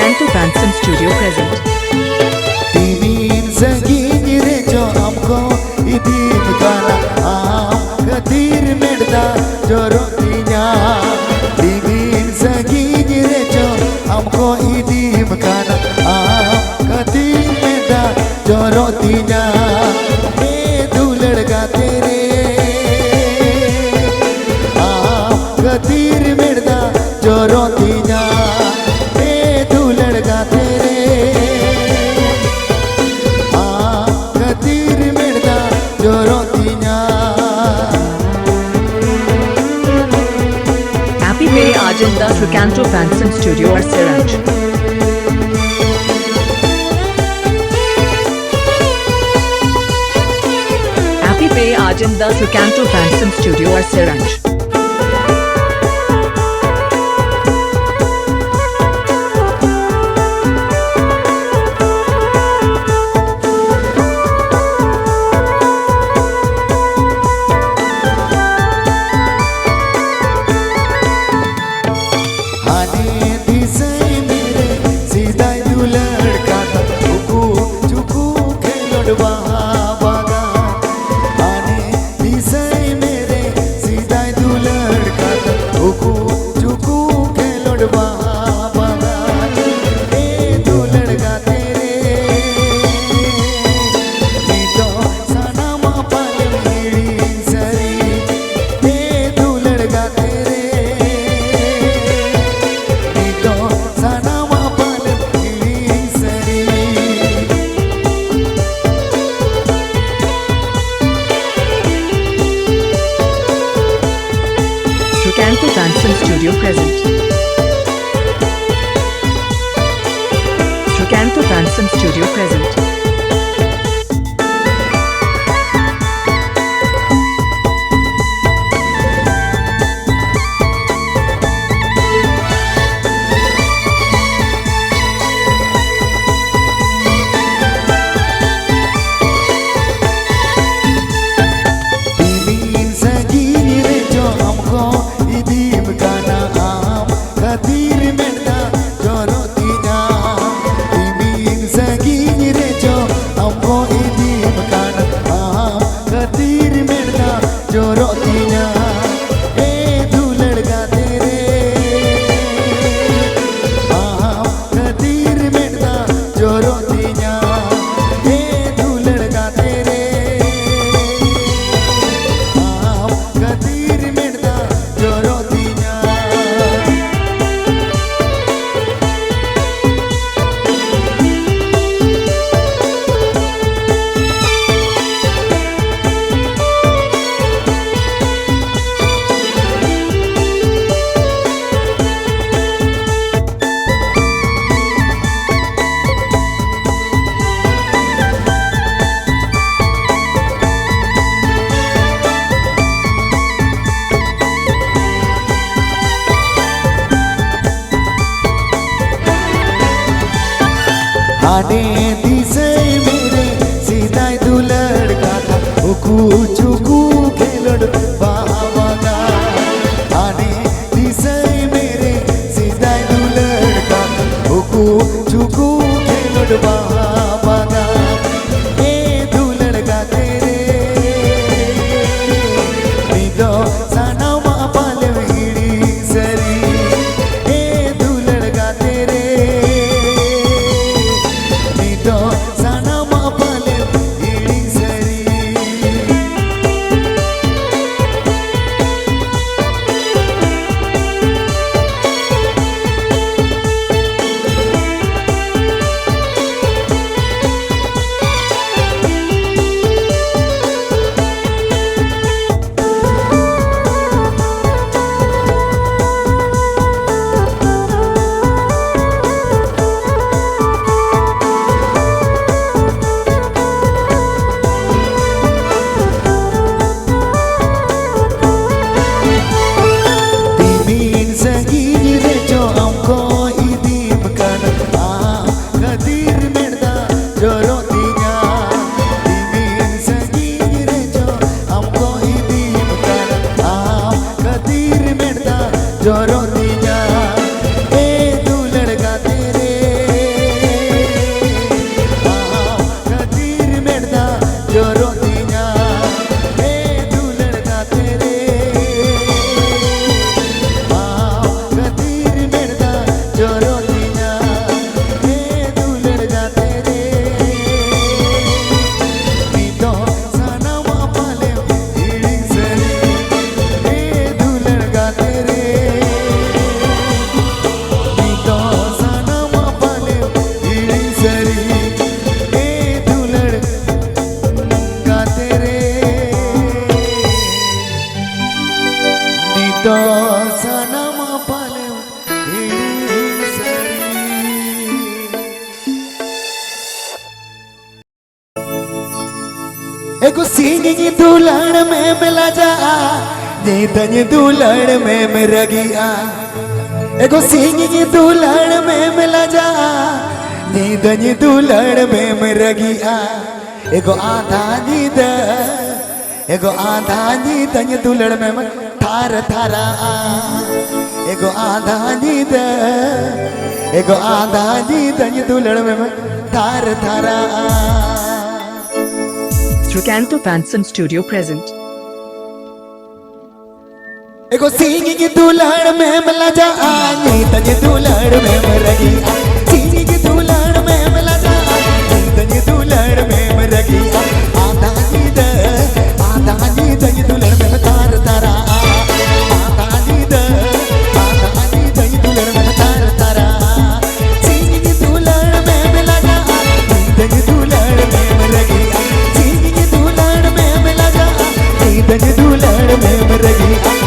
Sukanto Bansam Studio present. Timin zagin rejo amko idim kana am kadir merda jorotinya. Timin zagin rejo amko idim kana am kadir merda jorotinya. ए तू लड़का तेरे am kadir merda jorotinya. Happy Bay Ajinda Sukanto Bansam Studio or Siranj. Happy Bay Ajinda Sukanto Bansam Studio or Siranj. Sukanto Bansam Studio present. Sukanto Bansam Studio present. आने दिसे मेरे सीधा तू लड़का था उकू चुकू खेलड़ बाबा आने दिसे मेरे सीधा तू लड़का था उकू चुकू खेलड़ बाबा ए तू लड़का तेरे निदो साना मापाल वीड़ी सरी ए तू लड़का तेरे एगो सिंगिंग दुलड़ में मिला जा नी तनी दुलड़ में मेरा गिया एगो सिंगिंग दुलड़ में मिला जा नी तनी दुलड़ में मेरा गिया एगो आधा नींद एगो आधा नींद तनी दुलड़ में थार थारा एगो आधा नींद एगो आधा नींद तनी दुलड़ में थार थारा Srikanto Fanson Studio present. एगो सिंगिंग दुलड़ में मिला जा नी तनी दुलड़ में मेरा गिया सिंगिंग दुलड़ में मिला जा नी तनी दुलड़ में मेरा गिया आधा नींद तनी दुलड़ में तार तारा आधा नींद तनी दुलड़ में तार तारा सिंगिंग दुलड़ में मिला जा नी तनी दुलड़ में मेरा गिया सिंगिंग दुलड़ में मिला जा नी तनी दुलड़ में मेरा गिया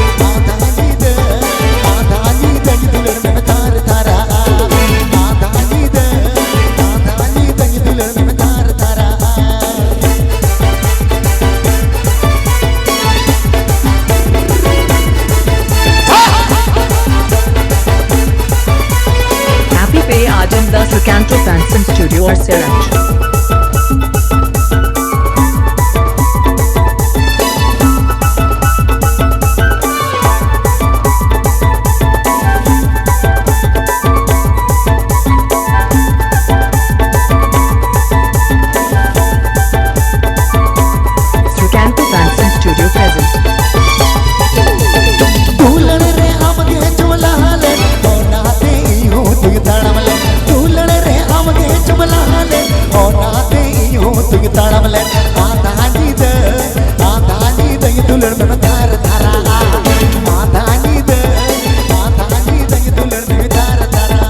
The Srikanto Fanson Studio or Seranch. Srikanto Fanson Studio present. ताड़मले आधा नींद दुलड़ में तार तारा आधा नींद दुलड़ में तार तारा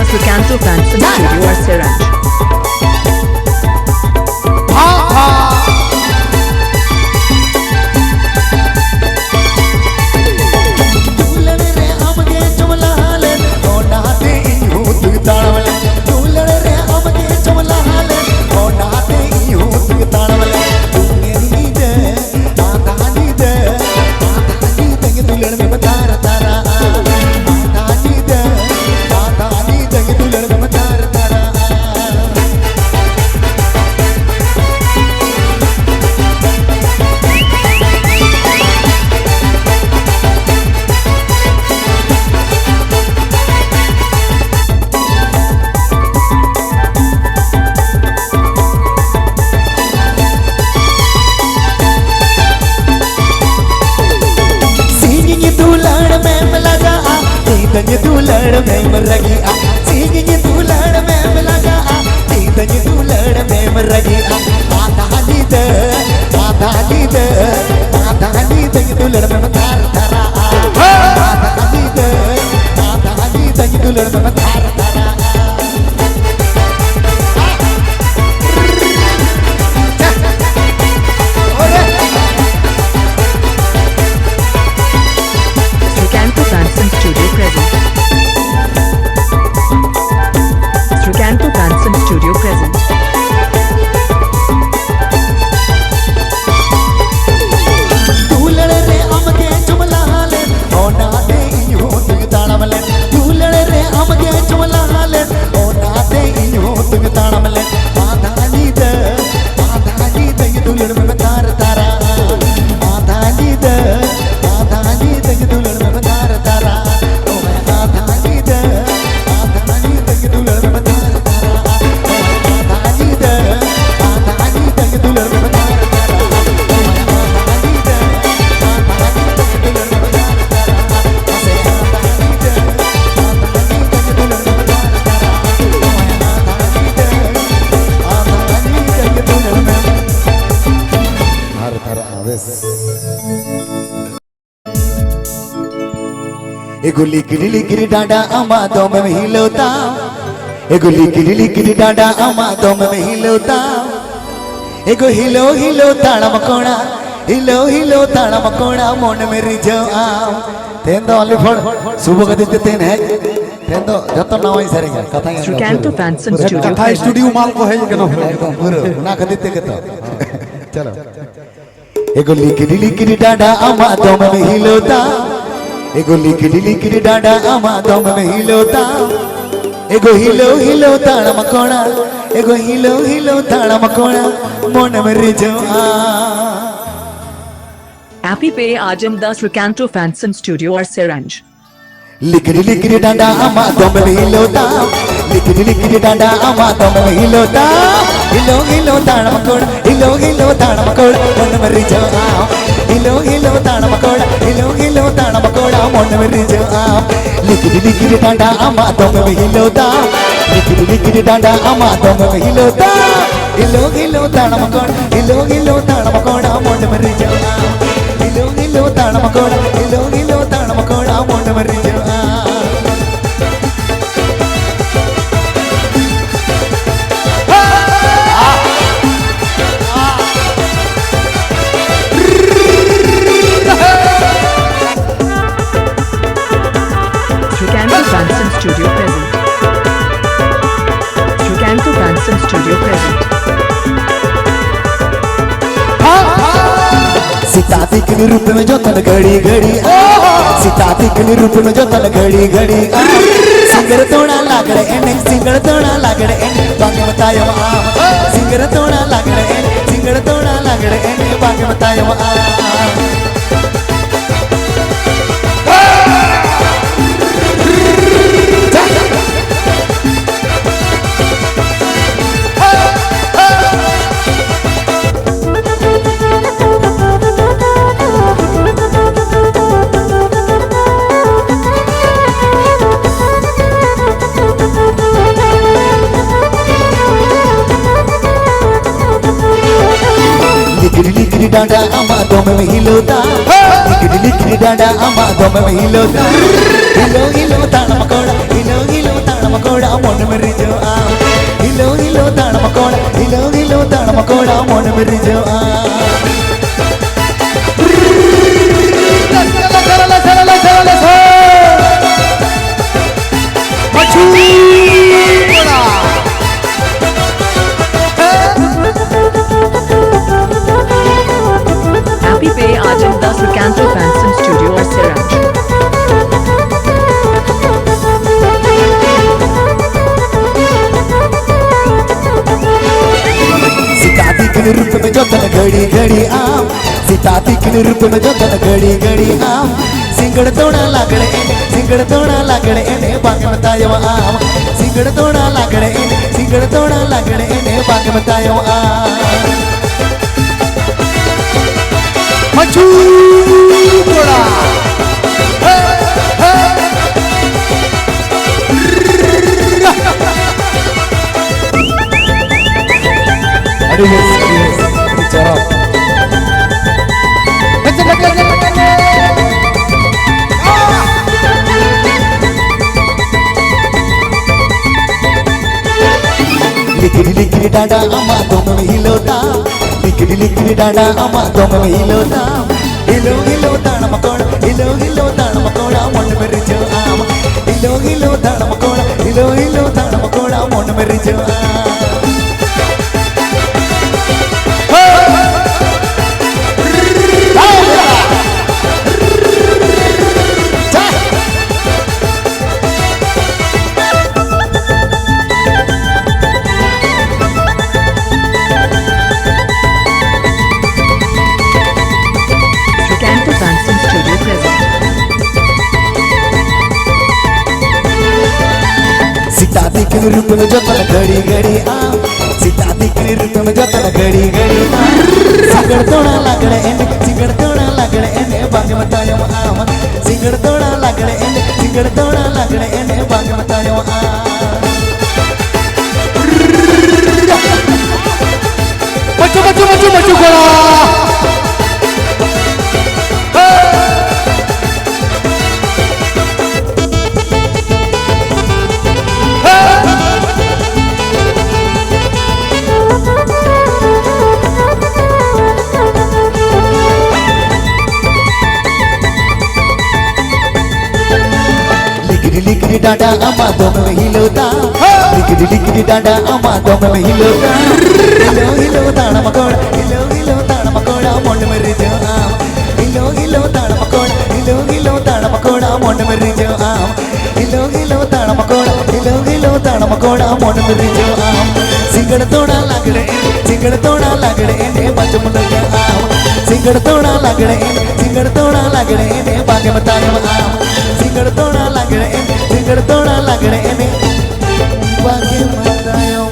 Srikanto Fanson Studio or Seranch. तनी दुलड़ में मर गया सिंगिंग दुलड़ में मिला जा तनी दुलड़ में मर गया आधा नींद दुलड़ में तार तारा आधा नींद दुलड़ में तार तारा Srikanto Fanson Studio present. Srikanto Fanson Studio present. दुलड़ रे हमके चुमला ले ओ ना दे यूं तू ताड़मले दुलड़ रे हमके चुमला बस एगो लिकड़ी डांडा अमा दम में हिलोता एगो लिकड़ी डांडा अमा दम में हिलोता एगो हिलो हिलो ताड़म कोणा हिलो हिलो ताड़म कोणा मन में रिझो आम तेन दो ओनली फॉर सुबह का दिन तेन है तेन दो जब ना वही सरेगा कथा है Sukanto Fanson Studio कथा स्टूडियो माल को है ये एकदम पूरा ना कदिते के तो चलो एगो लिकड़ी डांडा अमा दम में हिलोता एगो लिकड़ी डांडा अमा दम में हिलोता एगो हिलो हिलो ताड़म कोणा एगो हिलो हिलो ताड़म कोणा मन में रिझो आम Happy Pay Ajam the Sukanto Fanson Studio or Seranj. लिकड़ी डांडा अमा दम में हिलोता लिकड़ी डांडा अमा दम में हिलोता हिलो हिलो ताड़म कोणा हिलो हिलो ताड़म कोणा मन में रिझो आम हिलो हिलो ताड़म कोणा हिलो हिलो ताड़म कोणा मन में रिझो आम लिकड़ी डांडा अमा दम में हिलोता लिकड़ी डांडा अमा दम में हिलोता हिलो हिलो ताड़म कोणा हिलो हिलो ताड़म कोणा मन में रिझो आम हिलो हिलो ताड़म कोणा हिलो हिलो ताड़म कोणा मन में रिझो आम Sukanto Fanson Studio present. Sukanto Fanson Studio present. सीताती के रूप में जो तन घड़ी घड़ी सीताती के रूप में जो तन घड़ी घड़ी सिंगर तोड़ा लागड़े एने सिंगर तोड़ा लागड़े एने बाकी बतायो आम सिंगर तोड़ा लागड़े एने सिंगर तोड़ा लागड़े एने बाकी बतायो आम लिकड़ी डांडा अमा दम में हिलोता लिकड़ी डांडा अमा दम में हिलोता हिलो हिलो ताड़म कोणा हिलो हिलो ताड़म कोणा मन में रिझो आम हिलो हिलो ताड़म कोणा हिलो हिलो ताड़म कोणा मन में रिझो आम Happy Pay Ajam the Sukanto Fanson Studio or Seranj. सीताती के रूप में जो तन घड़ी घड़ी आम सीताती के रूप में जो तन घड़ी घड़ी आम सिंगड़ तोड़ा लागड़े एने सिंगड़ तोड़ा लागड़े एने बाकी बतायो आम सिंगड़ तोड़ा लागड़े एने सिंगड़ तोड़ा लागड़े एने बाकी बतायो आम मचू कोड़ा अरे यस चलो लिकड़ी डांडा अमा दम में हिलोता लिकड़ी डांडा अमा दम में हिलोता हिलो हिलो ताड़म कोणा हिलो हिलो ताड़म कोणा मन में रिझो आम हिलो हिलो ताड़म कोणा हिलो हिलो ताड़म कोणा मन में रिझो आम Sukanto Fanson Studio present. सीताती के रूप में जो तन घड़ी घड़ी आम सीताती के रूप में जो तन घड़ी घड़ी आम सिंगड़ तोड़ा लागड़े एने सिंगड़ तोड़ा लागड़े एने बाकी बतायो आम सिंगड़ तोड़ा लागड़े एने सिंगड़ तोड़ा लागड़े एने बाकी बतायो आम मचू मचू मचू मचू कोड़ा डांडा अम्मा दम में हिलोता डिगडी डांडा अम्मा दम में हिलोता हिलो हिलो ताड़ मकोड़ा हिलो ताड़ मकोड़ा मोंड में रिजो आम हिलो ताड़ मकोड़ा हिलो ताड़ मकोड़ा मोंड में रिजो आम हिलो ताड़ मकोड़ा हिलो ताड़ मकोड़ा मोंड में रिजो आम सिंगड़ तोड़ा लगड़े ने बचम लगे आम सिंगड़ तोड़ा लगड़े ने बागे बतायो आम सिंगड़ तोड़ा लगड़े ने बागे बतायो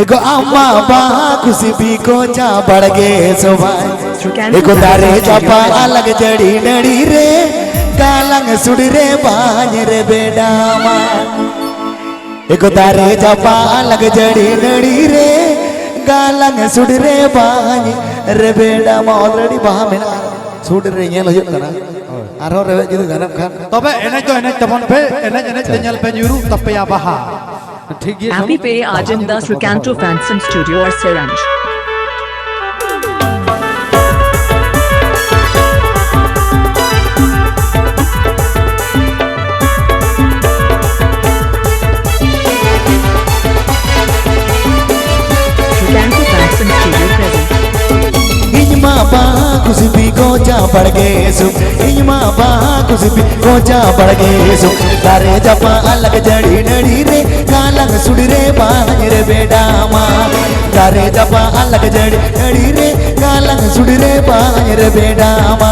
एको अम्मा बा खुशी भी को चा बढ़ गे सोभाई एको दारे चापा अलग जड़ी नड़ी रे कालंग सुड़ रे बाज रे बेडामा एको दारे चापा अलग जड़ी नड़ी रे कालंग सुड़ रे बाज रे बेडामा ऑलरेडी बाहा मेना सुड़ रे ये लो जना आरो रे जुदु गाना खान तबे एने तो एने तबन पे एने तेnyal पे nyuru tapi ya baha ठीक है Happy Pay Ajam Das Recanto Fanson Studio or Seranj. Recanto Fanson Studio present. इनमा बा कुछ भी को जा बढ़ गए सु इनमा बा कुछ भी को जा बढ़ गए सु तारे जपा अलग जड़ी नड़ी रे कालंग सुड़ रे बाज रे बेडामा तारे जपा अलग जड़ी नड़ी रे कालंग सुड़ रे बाज रे बेडामा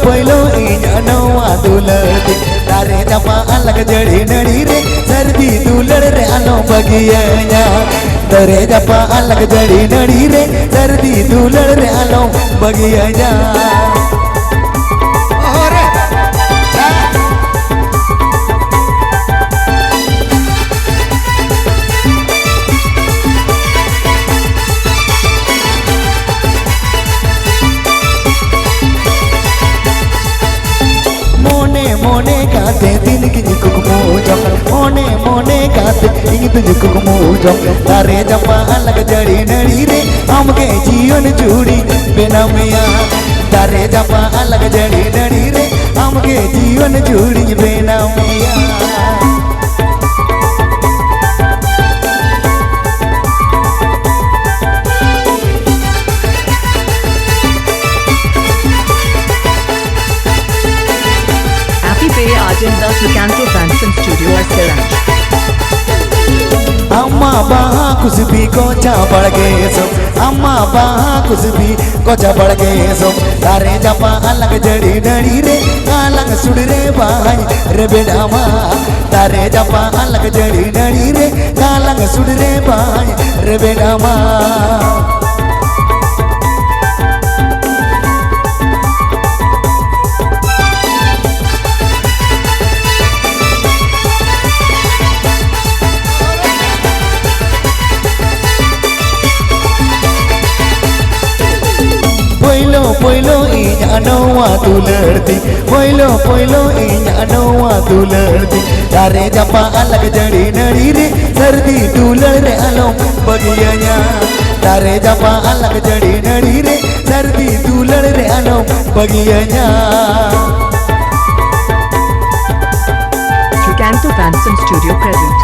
पहिलो इना नवा दुलती तारे जपा अलग जड़ी नड़ी रे सर्दी दुलड़ रे आलो बगिया तारे जपा अलग जड़ी नड़ी रे सर्दी दुलड़ रे आलो बगिया मोने गाते दिन की निकुक मोजम मोने गाते दिन की निकुक मोजम तारे जपा अलग जड़ी नड़ी रे हमके जीवन जुड़ी बिना मिया तारे जपा अलग जड़ी नड़ी रे हमके जीवन जुड़ी बिना मिया Ajam Das Recanto Fanson Studio or Seranj. अम्मा बाहा कुछ भी को चा बढ़ गए सो अम्मा बाहा कुछ भी को चा बढ़ गए सो तारे जपा अलग जड़ी नड़ी रे कालंग सुड़ रे बाई रे बेडामा तारे जपा अलग जड़ी नड़ी रे कालंग सुड़ रे बाई रे बेडामा पहिलो इना नवा दुलड़ती पहिलो इना नवा दुलड़ती तारे जपा अलग जड़ी नड़ी रे सर्दी दुलड़ रे आलो बगिया तारे जपा अलग जड़ी नड़ी रे सर्दी दुलड़ रे आलो बगिया Recanto Fanson Studio present.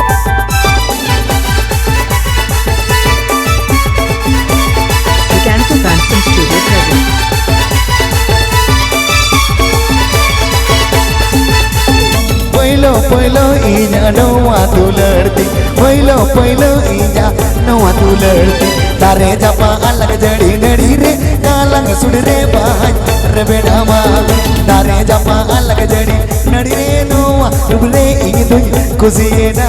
Recanto Fanson Studio present. पहिलो इना नवा दुलड़ती पहिलो इना नवा दुलड़ती तारे जपा अलग जड़ी नड़ी रे कालंग सुड़ रे बाज रे बेडामा तारे जपा अलग जड़ी नड़ी रे नवा रुबले इंग तुझ कुसीना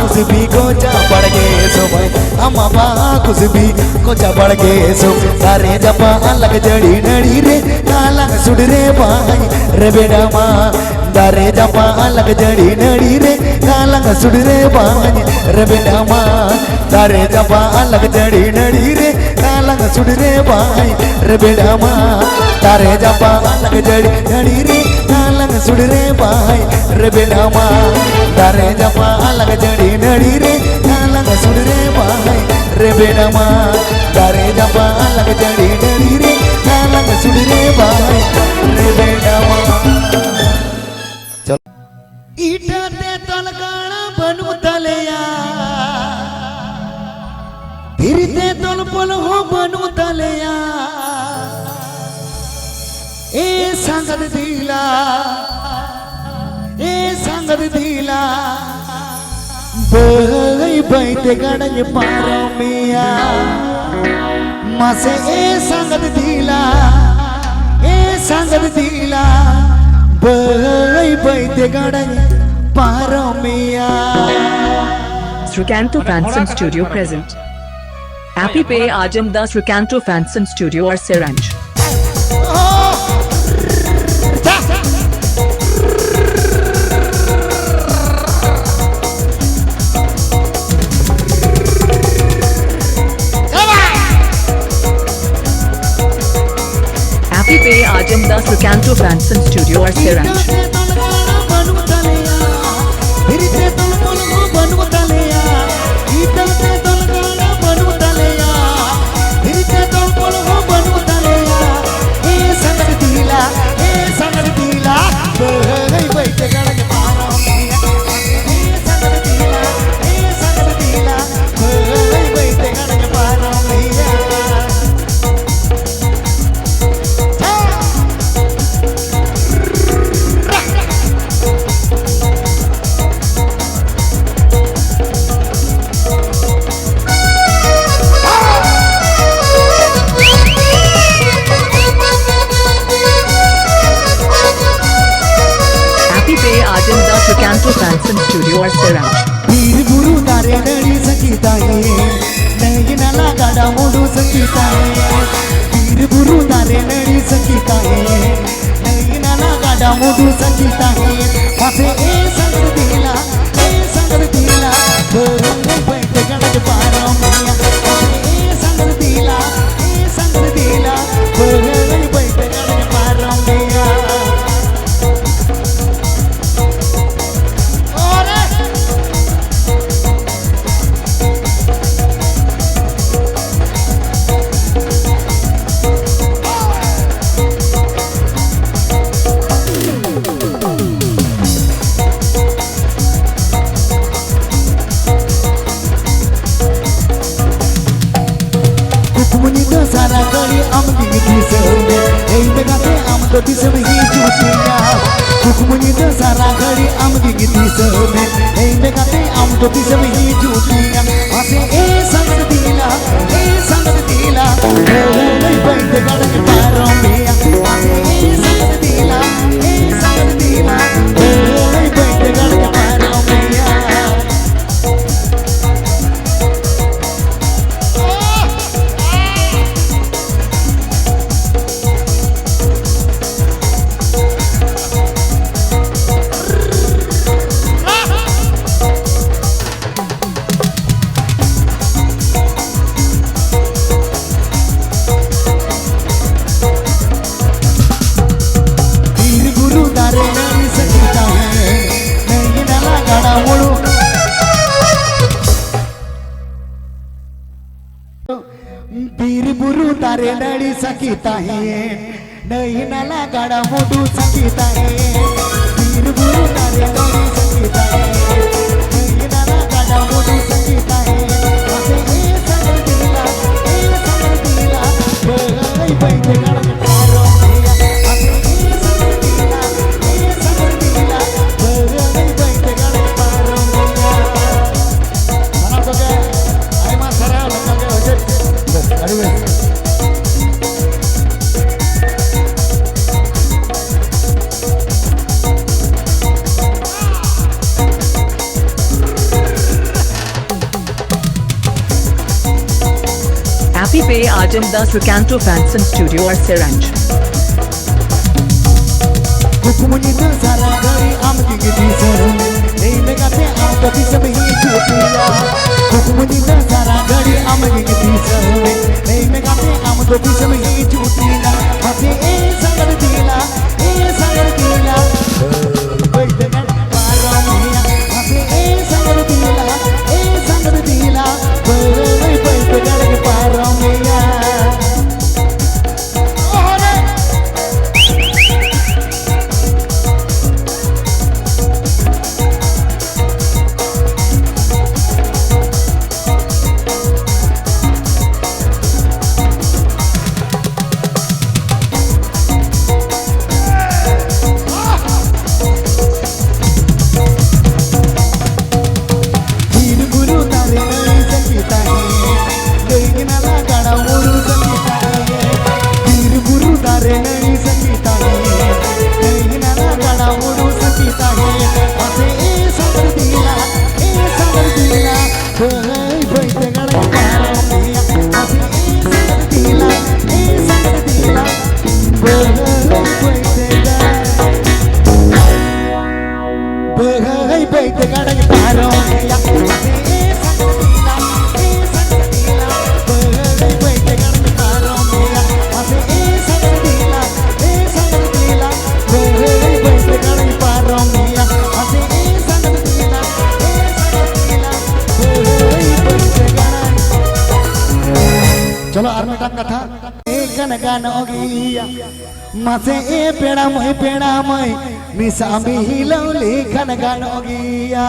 कुछ भी कोचा बढ़ गए सो भाई अम्मा बा कुछ भी कोचा बढ़ गए सो तारे जपा अलग जड़ी नड़ी रे काला सुड रे भाई रे बेड़ा माँ दारे जपा अलग जड़ी नड़ी रे काला सुड रे भाई रे बेड़ा माँ दारे जपा अलग जड़ी नड़ी रे काला सुड रे भाई रे बेड़ा माँ दारे जपा अलग जड़ी नड़ी रे काला सुड रे भाई रे बेड़ा माँ दारे जपा अलग जड़ी नड़ी रे काला सुड रे भाई रे बेड़ा माँ दारे जपा अलग जड़ी नड़ी रे काला सुड रे भाई रे बेड़ा माँ ईटा ते तलकाड़ा बनू तलया फिर ते तल पल हो बनू तलया ए संगत दिला ए संगत दिला बई बई ते गड़ज पारो मिया मसे ए संगत दिला बई बई ते गड़ज पारो मिया Srikanto Fanson Studio present. Happy Pay Ajamda Srikanto Fanson Studio or Seranj. Happy Pay Ajamda Srikanto Fanson Studio or Seranj. Ajamda Srikanto Fanson Studio or Seranj. पीर गुरु तारे नड़ी संगीता है नहीं नाला गाड़ा मोडू संगीता है पीर गुरु तारे नड़ी संगीता है नहीं नाला गाड़ा मोडू संगीता है मासे ए संगत दिला बैठ गड़ज पारो मिया मासे ए संगत दिला बैठ गड़ज पारो मिया सारा कड़ी आम गिनती सबने ऐ बेगाते आम तो सब ही जुटिया कुकमुनी तो सारा कड़ी आम गिनती सबने ऐ बेगाते आम तो सब ही जुटिया आसे ए संगत दिला ए बैठ गड़ज पारो मिया आसे ए संगत दिला ए बैठ गड़ज पारो मिया पीर बुरु तारे नड़ी सकीता है नहीं नाला गाड़ा मोडू सकीता है पीर बुरु तारे नड़ी सकीता है नहीं नाला गाड़ा मोडू सकीता है आसे ए संगत दिला बई बैठ गड़ज पारो मिया आसे ए संगत दिला बई बैठ गड़ज पारो मिया mana to ke ai ma sara langa ke hoje अरे Ajamdas Recanto Fanson Studio or Seranj. Hukumnya dasar dari amki gidi seru, megate amki sebehi chutiya. Hukumnya dasar dari amki gidi seru, megate amki sebehi chutiya. Hati sangar dila, koi dengan paramiya. Hati sangar dila, koi dengan paramiya. चलो आरमेटाम कथा एकन गान ओगिया मासे ए पेड़ा मय मिसामी हिलौले कन गान ओगिया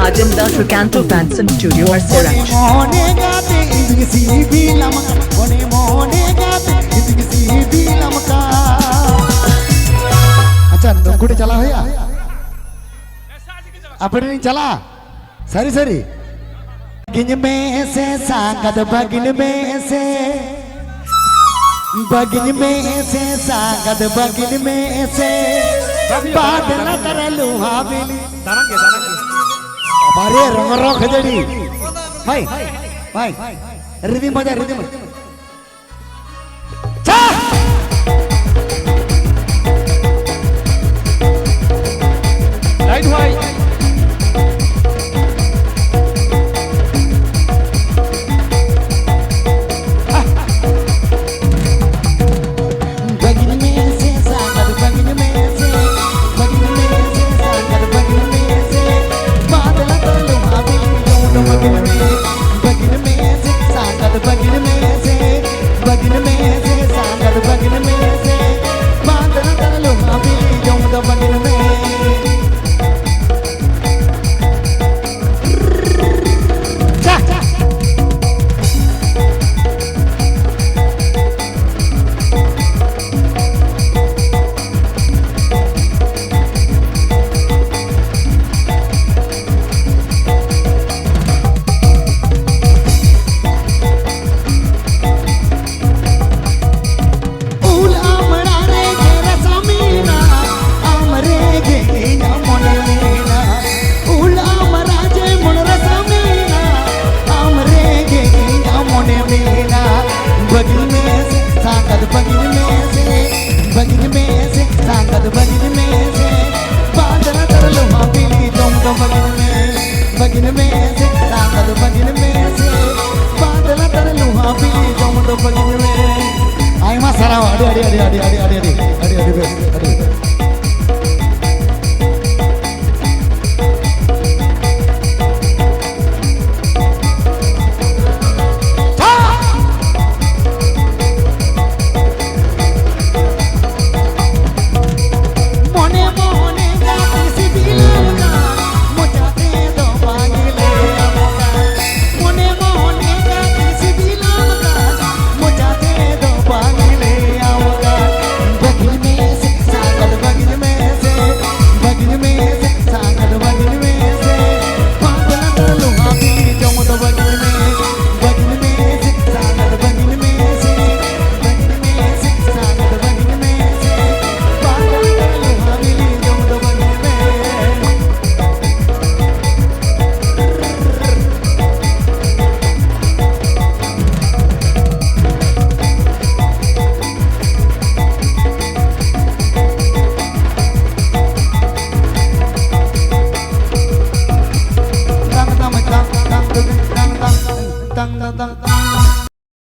Ajamdas Recanto Fanson Studio or Seranj. अच्छा नंगुड़ी चला है यार अपने नहीं चला सरी सरी बगिन में से सांगत बगिन में से सांगत बगिन में से बादल तरलू हावेली अरे रंग रख जड़ी भाई भाई रिदी मजा लाइट भाई बगिन में से सांगत बगिन में से सांगत बगिन में से बादल तरलू हावेली बगिन में से सांगत बगिन में से सांगत बगिन में से बादल तरलू हावेली बगिन में बगिन में से सांगत बगिन में से बादल तरलू हावेली बगिन में आई मा सारा अड़ी बेस